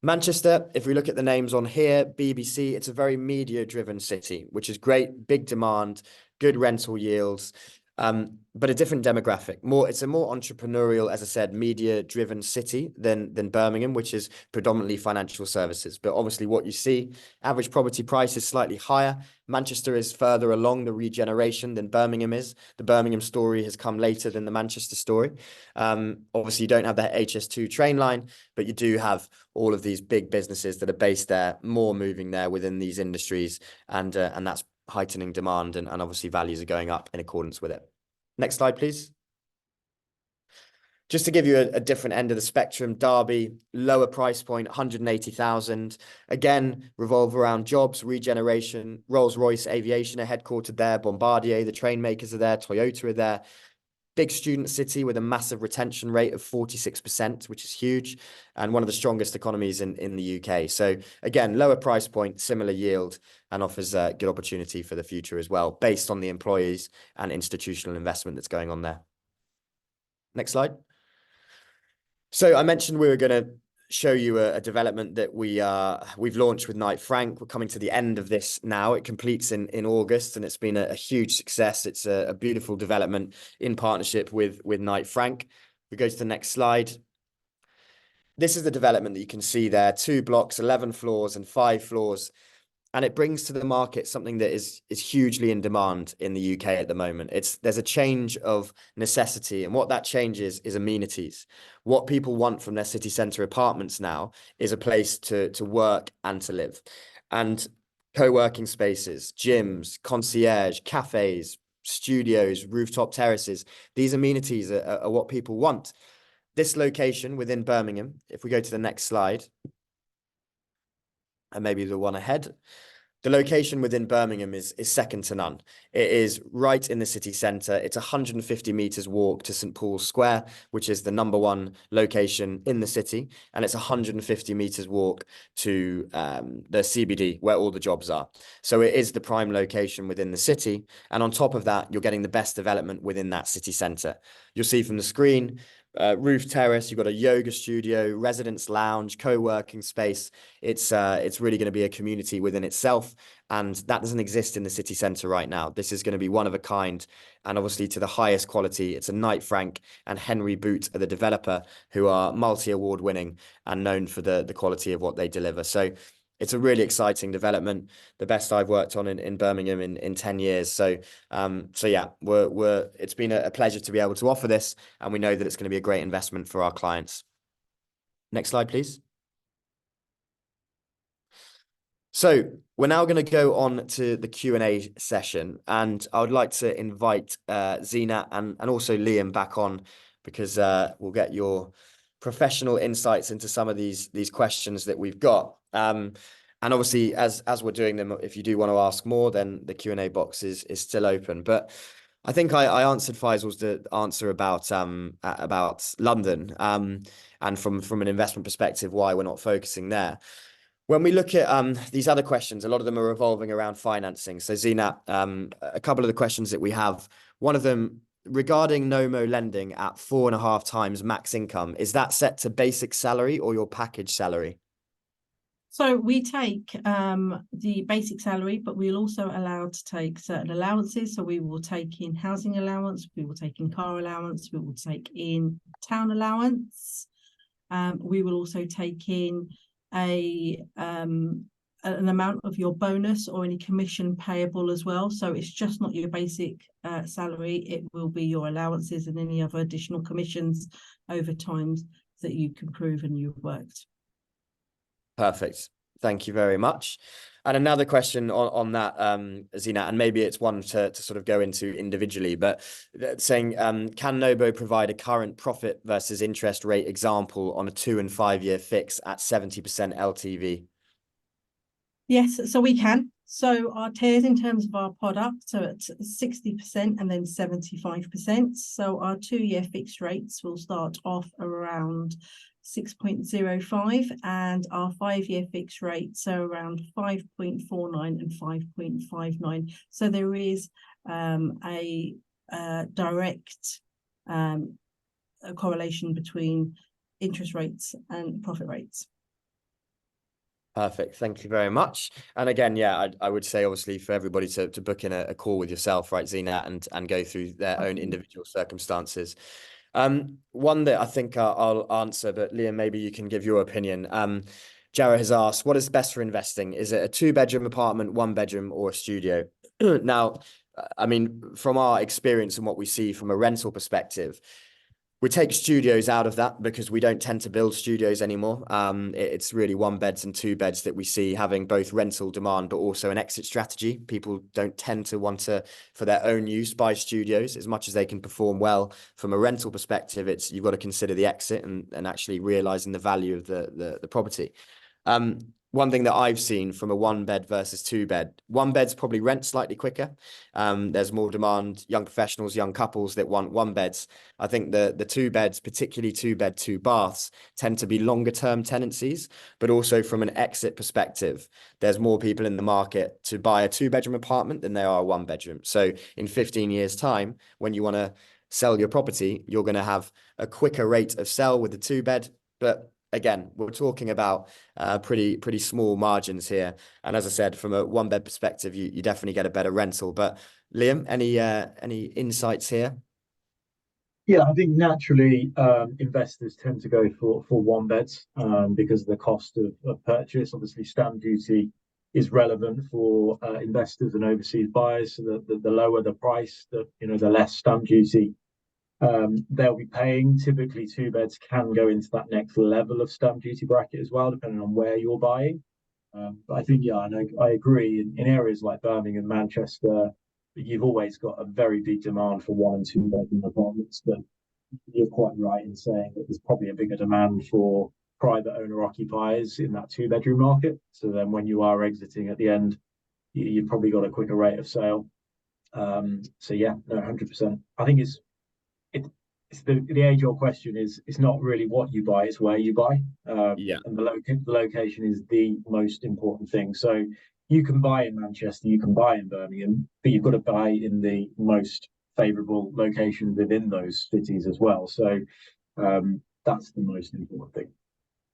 A: Manchester, if we look at the names on here, BBC, it's a very media-driven city, which is great, big demand, good rental yields, but a different demographic. It's a more entrepreneurial, as I said, media-driven city than Birmingham, which is predominantly financial services. But obviously what you see, average property price is slightly higher. Manchester is further along the regeneration than Birmingham is. The Birmingham story has come later than the Manchester story. Obviously, you don't have that HS2 train line, but you do have all of these big businesses that are based there, more moving there within these industries, and that's heightening demand, and obviously values are going up in accordance with it. Next slide, please. Just to give you a different end of the spectrum, Derby, lower price point, 180,000. Again, revolve around jobs, regeneration. Rolls-Royce Aviation are headquartered there. Bombardier, the train makers are there. Toyota are there. Big student city with a massive retention rate of 46%, which is huge, and one of the strongest economies in the UK. So again, lower price point, similar yield, and offers a good opportunity for the future as well, based on the employees and institutional investment that's going on there. Next slide. So I mentioned we were going to show you a development that we've launched with Knight Frank. We're coming to the end of this now. It completes in August, and it's been a huge success. It's a beautiful development in partnership with Knight Frank. We go to the next slide. This is the development that you can see there: 2 blocks, 11 floors and 5 floors. And it brings to the market something that is hugely in demand in the UK at the moment. There's a change of necessity, and what that change is amenities. What people want from their city centre apartments now is a place to work and to live. And co-working spaces, gyms, concierge, cafes, studios, rooftop terraces, these amenities are what people want. This location within Birmingham, if we go to the next slide, and maybe the one ahead, the location within Birmingham is second to none. It is right in the city centre. It's 150 metres walk to St Paul's Square, which is the #1 location in the city. And it's 150 metres walk to the CBD, where all the jobs are. So it is the prime location within the city. And on top of that, you're getting the best development within that city centre. You'll see from the screen, roof terrace, you've got a yoga studio, residence lounge, co-working space. It's really going to be a community within itself, and that doesn't exist in the city centre right now. This is going to be one of a kind, and obviously to the highest quality. It's a Knight Frank and Henry Boot are the developer, who are multi-award winning and known for the quality of what they deliver. So it's a really exciting development, the best I've worked on in Birmingham in 10 years. So yeah, it's been a pleasure to be able to offer this, and we know that it's going to be a great investment for our clients. Next slide, please. So we're now going to go on to the Q&A session, and I would like to invite Zina and also Liam back on, because we'll get your professional insights into some of these questions that we've got. And obviously, as we're doing them, if you do want to ask more, then the Q&A box is still open. But I think I answered Faisal's answer about London, and from an investment perspective, why we're not focusing there. When we look at these other questions, a lot of them are revolving around financing. So Zina, a couple of the questions that we have, one of them regarding NOMO lending at 4.5 times max income, is that set to basic salary or your package salary?
C: So we take the basic salary, but we're also allowed to take certain allowances. So we will take in housing allowance, we will take in car allowance, we will take in town allowance. We will also take in a an amount of your bonus or any commission payable as well. So it's just not your basic salary. It will be your allowances and any other additional commissions over time that you can prove and you've worked.
A: Perfect. Thank you very much. And another question on that, Zina, and maybe it's one to sort of go into individually, but saying, can NOMO provide a current profit versus interest rate example on a 2 and 5 year fix at 70% LTV?
C: Yes, so we can. So our tiers in terms of our product, so at 60% and then 75%. So our 2-year fixed rates will start off around 6.05 and our 5-year fixed rate, so around 5.49 and 5.59. So there is a direct correlation between interest rates and profit rates.
A: Perfect. Thank you very much. And again, yeah, I would say obviously for everybody to book in a call with yourself, right, Zina, and go through their own individual circumstances. One that I think I'll answer, but Liam, maybe you can give your opinion. Jarrah has asked, what is best for investing? Is it a 2-bedroom apartment, 1-bedroom, or a studio? Now, I mean, from our experience and what we see from a rental perspective, we take studios out of that because we don't tend to build studios anymore. It's really 1-beds and 2-beds that we see having both rental demand, but also an exit strategy. People don't tend to want to, for their own use, buy studios as much as they can perform well. From a rental perspective, you've got to consider the exit and actually realizing the value of the property. One thing that I've seen from a 1-bed versus 2-bed, 1-beds probably rent slightly quicker. There's more demand, young professionals, young couples that want 1-beds. I think the 2-beds, particularly 2-bed, 2 baths, tend to be longer term tenancies, but also from an exit perspective, there's more people in the market to buy a 2-bedroom apartment than there are a 1-bedroom. So in 15 years time, when you want to sell your property, you're going to have a quicker rate of sell with the 2-bed, but again, we're talking about pretty small margins here. And as I said, from a 1-bed perspective, you definitely get a better rental. But Liam, any insights here?
B: Yeah, I think naturally investors tend to go for 1-beds because of the cost of purchase. Obviously, stamp duty is relevant for investors and overseas buyers. So the lower the price, the less stamp duty they'll be paying. Typically 2-beds can go into that next level of stamp duty bracket as well, depending on where you're buying. But I think, yeah, I agree. In areas like Birmingham, Manchester, you've always got a very big demand for 1 and 2-bedroom apartments. But you're quite right in saying that there's probably a bigger demand for private owner occupiers in that 2-bedroom market. So then when you are exiting at the end, you've probably got a quicker rate of sale. So yeah, no, 100%. I think it's the age-old question is it's not really what you buy, it's where you buy. And the location is the most important thing. So you can buy in Manchester, you can buy in Birmingham, but you've got to buy in the most favourable location within those cities as well. So that's the most important thing.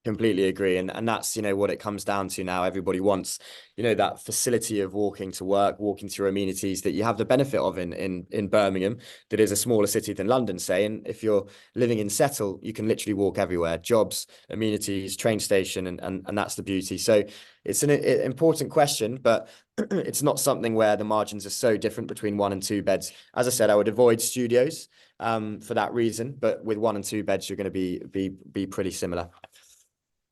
A: Completely agree. And that's, what it comes down to now. Everybody wants, that facility of walking to work, walking through amenities that you have the benefit of in Birmingham, that is a smaller city than London, say. And if you're living in Settle, you can literally walk everywhere, jobs, amenities, train station, and that's the beauty. So it's an important question, but it's not something where the margins are so different between 1 and 2-beds. As I said, I would avoid studios for that reason, but with 1 and 2-beds, you're going to be pretty similar.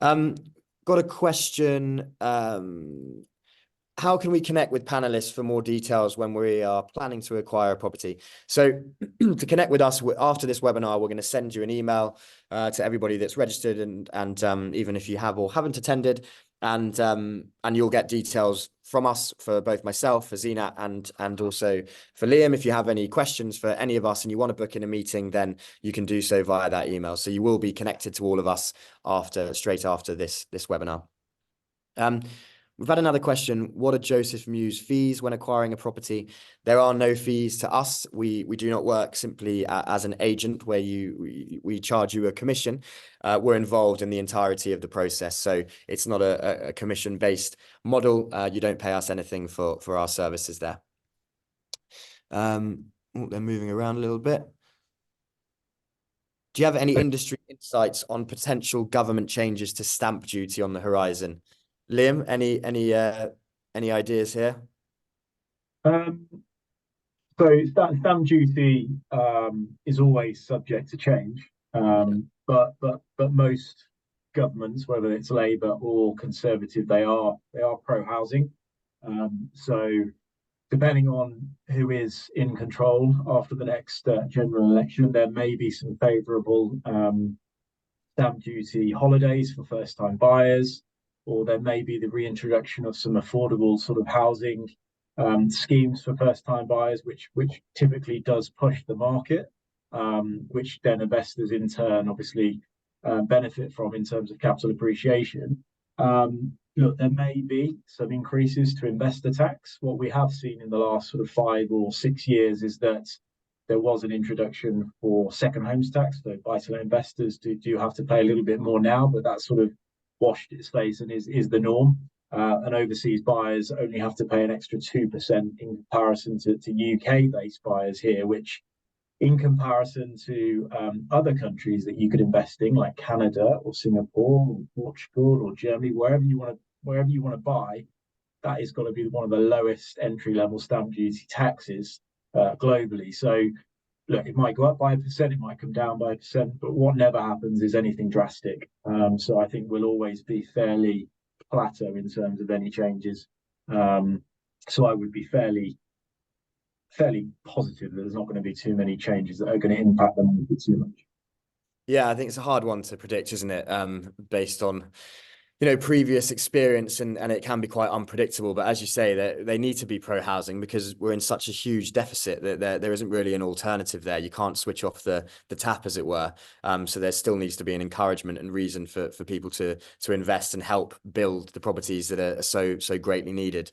A: Got a question. How can we connect with panelists for more details when we are planning to acquire a property? So to connect with us after this webinar, we're going to send you an email to everybody that's registered and even if you have or haven't attended, and you'll get details from us for both myself, for Zina, and also for Liam. If you have any questions for any of us and you want to book in a meeting, then you can do so via that email. So you will be connected to all of us straight after this webinar. We've had another question. What are Joseph Mews' fees when acquiring a property? There are no fees to us. We do not work simply as an agent where we charge you a commission. We're involved in the entirety of the process. So it's not a commission-based model. You don't pay us anything for our services there. They're moving around a little bit. Do you have any industry insights on potential government changes to stamp duty on the horizon? Liam, any ideas here?
B: Um, so stamp duty is always subject to change,
A: Yeah.
B: but most governments, whether it's Labour or Conservative, they are pro housing. So depending on who is in control after the next general election, there may be some favourable stamp duty holidays for first time buyers, or there may be the reintroduction of some affordable sort of housing schemes for first time buyers, which typically does push the market, which then investors in turn obviously benefit from in terms of capital appreciation. Look, there may be some increases to investor tax. What we have seen in the last sort of 5 or 6 years is that there was an introduction for second homes tax. So buy-to-let investors do have to pay a little bit more now, but that sort of washed its face and is the norm. And overseas buyers only have to pay an extra 2% in comparison to UK-based buyers here, which in comparison to other countries that you could invest in, like Canada or Singapore or Portugal or Germany, wherever you want to buy, that is going to be one of the lowest entry-level stamp duty taxes globally. So, look, it might go up by 1%, it might come down by 1%, but what never happens is anything drastic. So I think we'll always be fairly plateau in terms of any changes. So I would be fairly positive that there's not going to be too many changes that are going to impact the market too much.
A: Yeah, I think it's a hard one to predict, isn't it? Based on previous experience, and it can be quite unpredictable. But as you say, they need to be pro housing because we're in such a huge deficit that there isn't really an alternative there. You can't switch off the tap, as it were. So there still needs to be an encouragement and reason for people to invest and help build the properties that are so greatly needed.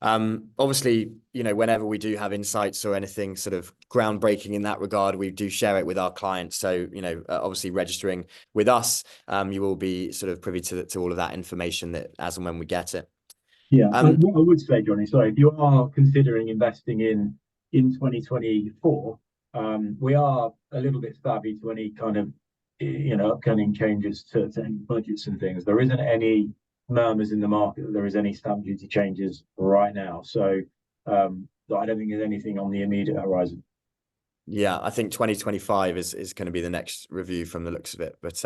A: Obviously, whenever we do have insights or anything sort of groundbreaking in that regard, we do share it with our clients. So, obviously registering with us, you will be sort of privy to all of that information that as and when we get it.
B: Yeah, what I would say, Johnny, sorry, if you are considering investing in 2024, we are a little bit savvy to any kind of upcoming changes to any budgets and things. There isn't any murmurs in the market that there is any stamp duty changes right now. So I don't think there's anything on the immediate horizon.
A: Yeah, I think 2025 is going to be the next review from the looks of it. But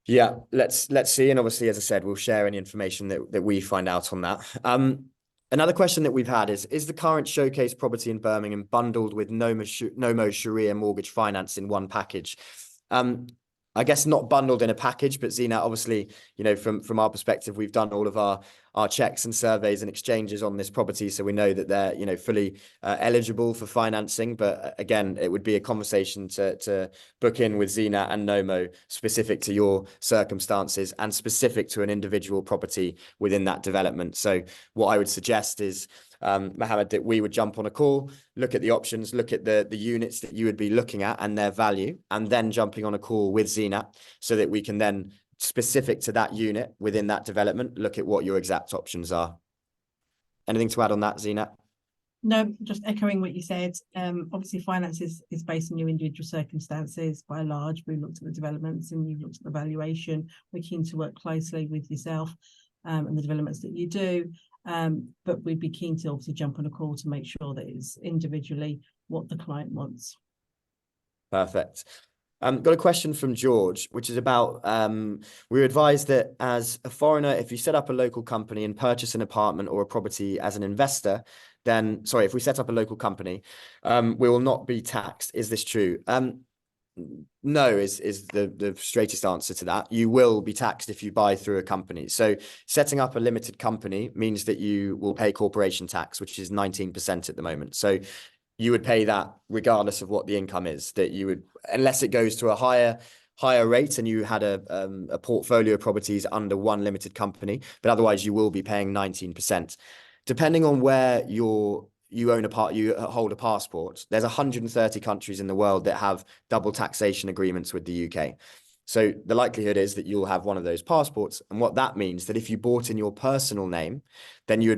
A: yeah, let's see. And obviously, as I said, we'll share any information that we find out on that. Another question that we've had is the current showcase property in Birmingham bundled with NOMO Sharia mortgage finance in one package? I guess not bundled in a package, but Zina, obviously, from our perspective, we've done all of our checks and surveys and exchanges on this property. So we know that they're, fully eligible for financing. But again, it would be a conversation to book in with Zina and NOMO specific to your circumstances and specific to an individual property within that development. So what I would suggest is, Mohammed, that we would jump on a call, look at the options, look at the units that you would be looking at and their value, and then jumping on a call with Zina so that we can then, specific to that unit within that development, look at what your exact options are. Anything to add on that, Zina?
C: No, just echoing what you said. Obviously, finance is based on your individual circumstances. By and large, we looked at the developments and you've looked at the valuation. We're keen to work closely with yourself and the developments that you do. But we'd be keen to obviously jump on a call to make sure that it's individually what the client wants.
A: Perfect. Got a question from George, which is about, we were advised that as a foreigner, if you set up a local company and purchase an apartment or a property as an investor, then, sorry, if we set up a local company, we will not be taxed. Is this true? No, is the straightest answer to that. You will be taxed if you buy through a company. So setting up a limited company means that you will pay corporation tax, which is 19% at the moment. So you would pay that regardless of what the income is, that you would, unless it goes to a higher rate and you had a portfolio of properties under one limited company, but otherwise you will be paying 19%. Depending on where you hold a passport, there's 130 countries in the world that have double taxation agreements with the UK. So the likelihood is that you'll have one of those passports. And what that means that if you bought in your personal name, then you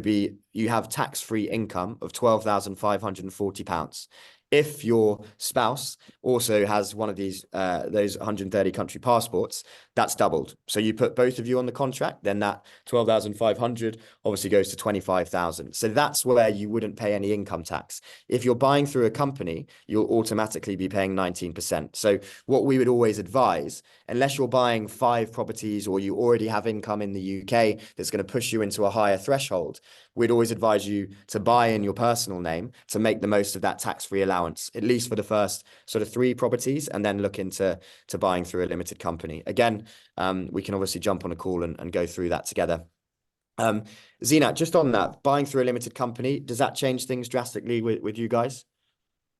A: have tax-free income of £12,540. If your spouse also has one of these those 130 country passports, that's doubled. So you put both of you on the contract, then that 12,500 obviously goes to 25,000. So that's where you wouldn't pay any income tax. If you're buying through a company, you'll automatically be paying 19%. So what we would always advise, unless you're buying 5 properties or you already have income in the UK that's going to push you into a higher threshold, we'd always advise you to buy in your personal name to make the most of that tax-free allowance, at least for the first sort of 3 properties, and then look into buying through a limited company. Again, we can obviously jump on a call and go through that together. Zeenat, just on that, buying through a limited company, does that change things drastically with you guys?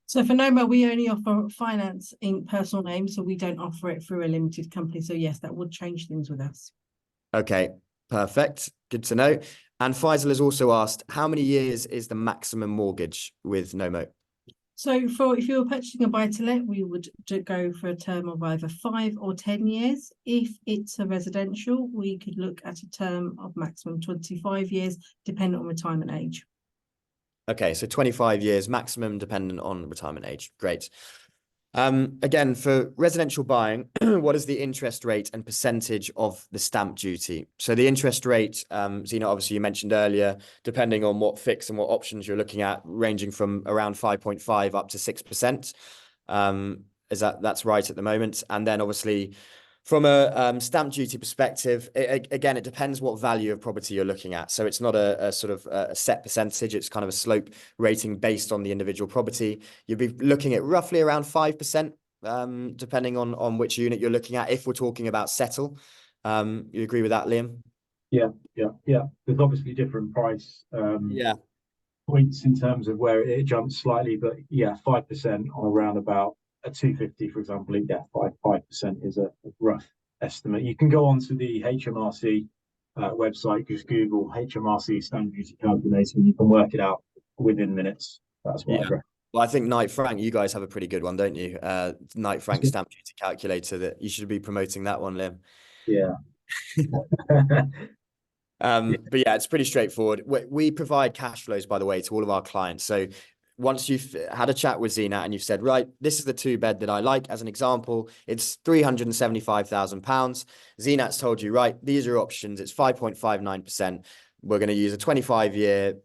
C: So for NOMO, we only offer finance in personal name, so we don't offer it through a limited company. So yes, that would change things with us.
A: Okay, perfect. Good to know. And Faisal has also asked, how many years is the maximum mortgage with NOMO?
C: So if you were purchasing a buy-to-let, we would go for a term of either 5 or 10 years. If it's a residential, we could look at a term of maximum 25 years, depending on retirement age.
A: Okay, so 25 years maximum, dependent on retirement age. Great. Again, for residential buying, what is the interest rate and percentage of the stamp duty? So the interest rate, Zena, obviously you mentioned earlier, depending on what fix and what options you're looking at, ranging from around 5.5 up to 6%. That's right at the moment. And then obviously from a stamp duty perspective, again, it depends what value of property you're looking at. So it's not a sort of a set percentage. It's kind of a slope rating based on the individual property. You'd be looking at roughly around 5%, depending on which unit you're looking at. If we're talking about settle, you agree with that, Liam?
B: Yeah. There's obviously different price points in terms of where it jumps slightly, but yeah, 5% on around about a 250, for example. Yeah, 5% is a rough estimate. You can go onto the HMRC website, just Google HMRC stamp duty calculator, and you can work it out within minutes. That's what I'd recommend.
A: Well, I think Knight Frank, you guys have a pretty good one, don't you? Knight Frank stamp duty calculator, that you should be promoting that one, Liam.
B: Yeah.
A: But yeah, it's pretty straightforward. We provide cash flows, by the way, to all of our clients. So once you've had a chat with Zeenat and you've said, right, this is the 2-bed that I like, as an example, it's £375,000. Zeenat's told you, right, these are options. It's 5.59%. We're going to use a 25-year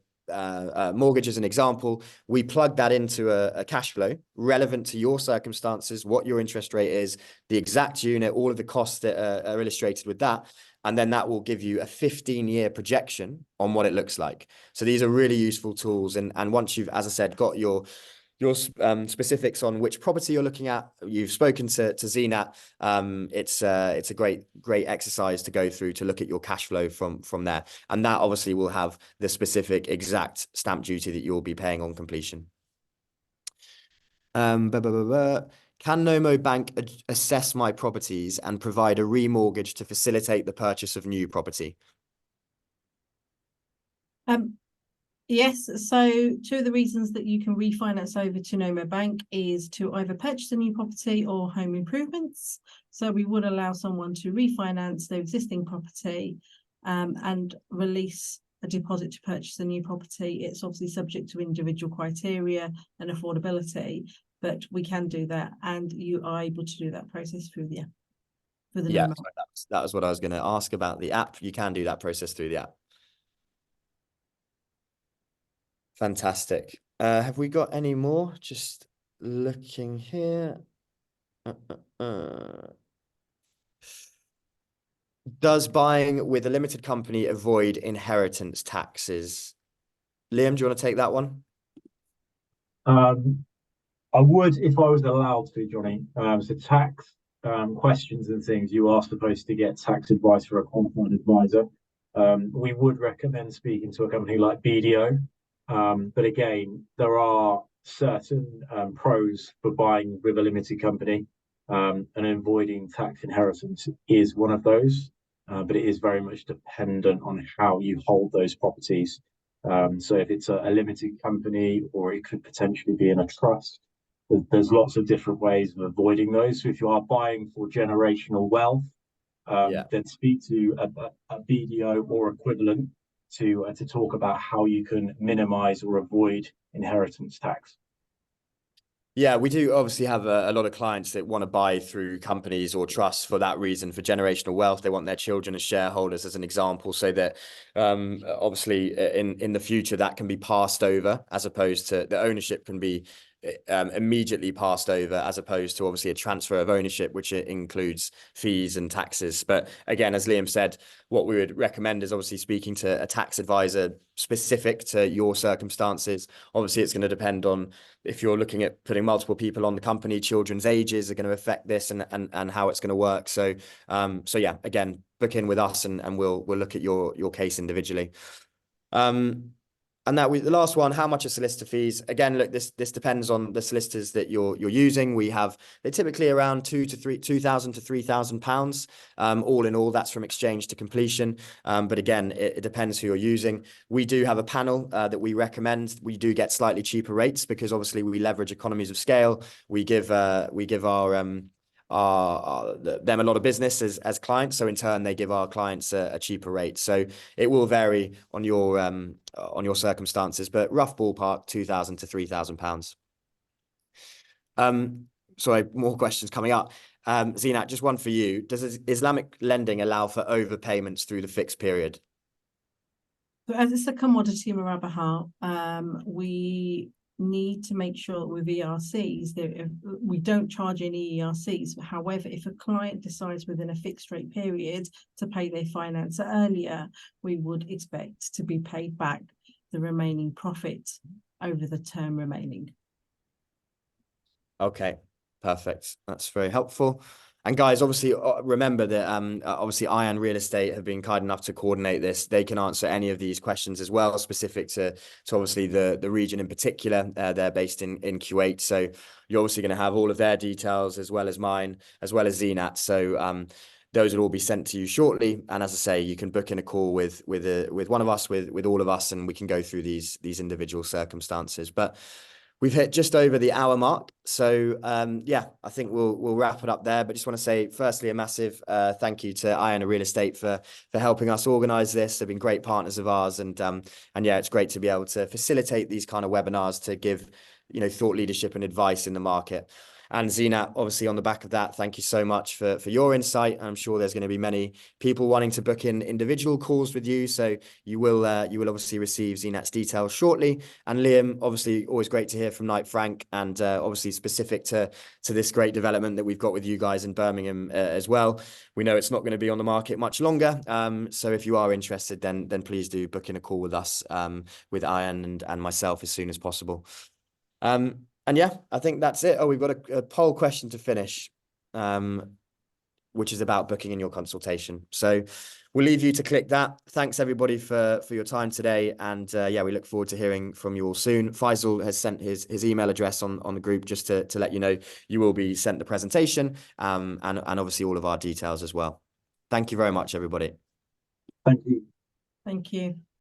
A: mortgage as an example. We plug that into a cash flow relevant to your circumstances, what your interest rate is, the exact unit, all of the costs that are illustrated with that. And then that will give you a 15-year projection on what it looks like. So these are really useful tools. And once you've, as I said, got your specifics on which property you're looking at, you've spoken to Zeenat, it's a great exercise to go through to look at your cash flow from there. And that obviously will have the specific exact stamp duty that you'll be paying on completion. Can NOMO Bank assess my properties and provide a remortgage to facilitate the purchase of new property?
C: Yes, so 2 of the reasons that you can refinance over to NOMO Bank is to either purchase a new property or home improvements. So we would allow someone to refinance their existing property and release a deposit to purchase a new property. It's obviously subject to individual criteria and affordability, but we can do that, and you are able to do that process through the app.
A: Yeah, that was what I was going to ask about the app. You can do that process through the app. Fantastic. Have we got any more? Just looking here. Does buying with a limited company avoid inheritance taxes? Liam, do you want to take that one?
B: I would if I was allowed to, Johnny. So tax questions and things, you are supposed to get tax advice for a qualified advisor. We would recommend speaking to a company like BDO. But again, there are certain pros for buying with a limited company, and avoiding tax inheritance is one of those. But it is very much dependent on how you hold those properties. So if it's a limited company, or it could potentially be in a trust, there's lots of different ways of avoiding those. So if you are buying for generational wealth, then speak to a BDO or equivalent to talk about how you can minimize or avoid inheritance tax.
A: Yeah, we do obviously have a lot of clients that want to buy through companies or trusts for that reason, for generational wealth. They want their children as shareholders, as an example, so that obviously in the future that can be passed over, as opposed to the ownership can be immediately passed over, as opposed to obviously a transfer of ownership, which includes fees and taxes. But again, as Liam said, what we would recommend is obviously speaking to a tax advisor specific to your circumstances. Obviously, it's going to depend on if you're looking at putting multiple people on the company, children's ages are going to affect this and how it's going to work. So so yeah, again, book in with us and we'll look at your case individually. And the last one, how much are solicitor fees? Again, look, this depends on the solicitors that you're using. They're typically around £2,000 to £3,000. All in all, that's from exchange to completion. But again, it depends who you're using. We do have a panel that we recommend. We do get slightly cheaper rates because obviously we leverage economies of scale. We give them a lot of business as clients, so in turn they give our clients a cheaper rate. So it will vary on your circumstances, but rough ballpark £2,000 to £3,000. Sorry, more questions coming up. Zinat, just one for you. Does Islamic lending allow for overpayments through the fixed period?
C: So as it's a commodity murabaha, we need to make sure with ERCs that we don't charge any ERCs. However, if a client decides within a fixed rate period to pay their finance earlier, we would expect to be paid back the remaining profit over the term remaining.
A: Okay, perfect. That's very helpful. And guys, obviously, remember that obviously Aayan Real Estate have been kind enough to coordinate this. They can answer any of these questions as well, specific to obviously the region in particular. They're based in Kuwait. So you're obviously going to have all of their details as well as mine, as well as Zinat. So those will all be sent to you shortly. And as I say, you can book in a call with one of us, with all of us, and we can go through these individual circumstances. But we've hit just over the hour mark. So yeah, I think we'll wrap it up there. But just want to say, firstly, a massive thank you to Aayan Real Estate for helping us organize this. They've been great partners of ours. And yeah, it's great to be able to facilitate these kind of webinars to give, thought leadership and advice in the market. And Zinat, obviously on the back of that, thank you so much for your insight. I'm sure there's going to be many people wanting to book in individual calls with you. So you will obviously receive Zinat's details shortly. And Liam, obviously always great to hear from Knight Frank, and obviously specific to this great development that we've got with you guys in Birmingham as well. We know it's not going to be on the market much longer. So if you are interested, then please do book in a call with us, with Aayan and myself as soon as possible. And yeah, I think that's it. Oh, we've got a poll question to finish, which is about booking in your consultation. So we'll leave you to click that. Thanks everybody for your time today. And yeah, we look forward to hearing from you all soon. Faisal has sent his email address on the group just to let you know you will be sent the presentation, and obviously all of our details as well. Thank you very much, everybody.
B: Thank you.
C: Thank you.